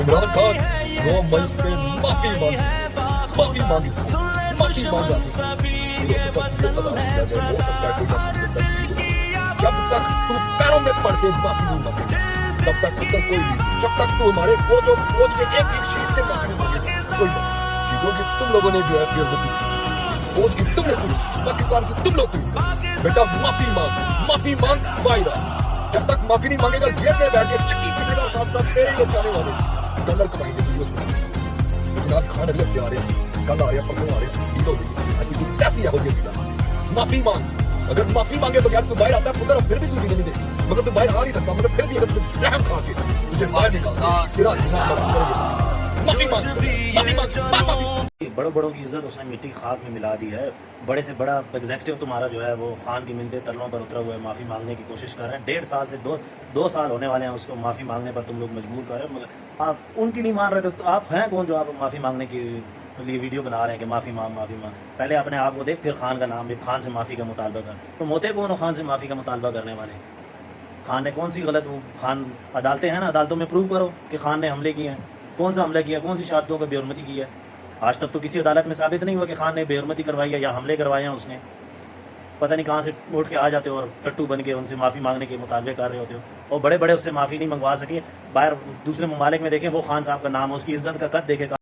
عمران خان 9 مئی سے معافی مانگی ہو سکتا ہے جب تک تم پیروں میں پڑ کے معافی نہیں مانگے تب تک کوئی نہیں، جب تک تو ہمارے فوج کے ایک شہید سے معافی نہیں مانگے کوئی بات شہیدوں کی تم لوگوں نے جو ہے فوج کی تم نے کی، پاکستان کی تم لوگ کی، بیٹا معافی مانگ باہر جب تک معافی نہیں مانگے گا جیل میں بیٹھ کے چکی کسی کا ساتھ تیرے لوگ جانے والے ڈالر کمائیں گے جناب خان اگلے پہ آ رہے ہیں، کل آ رہے ہیں، پرسوں آ رہے ہیں، عید ہو گئی ایسی کوئی کیسی ہے ہوگی معافی مانگ، اگر معافی مانگے بغیر تو باہر آتا ہے پتر پھر بھی تجھے نہیں دے مگر تو باہر آ نہیں سکتا مگر پھر بھی اگر رحم کھا کے تجھے باہر نکالتا تیرا جناب معافی مانگ بڑوں کی عزت اس نے مٹی خاک میں ملا دی ہے. بڑے سے بڑا ایگزیکٹو تمہارا جو ہے وہ خان کی منتیں تلوں پر اترا ہوا ہے، معافی مانگنے کی کوشش کر رہے ہیں. 1.5 سال سے 2 سال ہونے والے ہیں اس کو معافی مانگنے پر تم لوگ مجبور کر رہے ہیں، مگر آپ ان کی نہیں مان رہے تو آپ ہیں کون جو آپ معافی مانگنے کے لیے ویڈیو بنا رہے ہیں کہ معافی مانگ. پہلے اپنے آپ کو دیکھ، پھر خان کا نام بھی، خان سے معافی کا مطالبہ کر. تو ہوتے کون ہو خان سے معافی کا مطالبہ کرنے والے؟ خان نے کون سی غلط، خان عدالتیں ہیں نا، عدالتوں میں پروو کرو کہ خان نے حملے کیے ہیں. کون سا حملہ کیا، کون سی شہادتوں کو بے حرمتی کی ہے؟ آج تک تو کسی عدالت میں ثابت نہیں ہوا کہ خان نے بے حرمتی کروائی ہے یا حملے کروائے ہیں اس نے. پتہ نہیں کہاں سے اٹھ کے آ جاتے ہو اور ٹٹو بن کے ان سے معافی مانگنے کے مطالبے کر رہے ہوتے ہو، اور بڑے اس سے معافی نہیں منگوا سکے. باہر دوسرے ممالک میں دیکھیں وہ خان صاحب کا نام ہے، اس کی عزت کا قد دیکھے.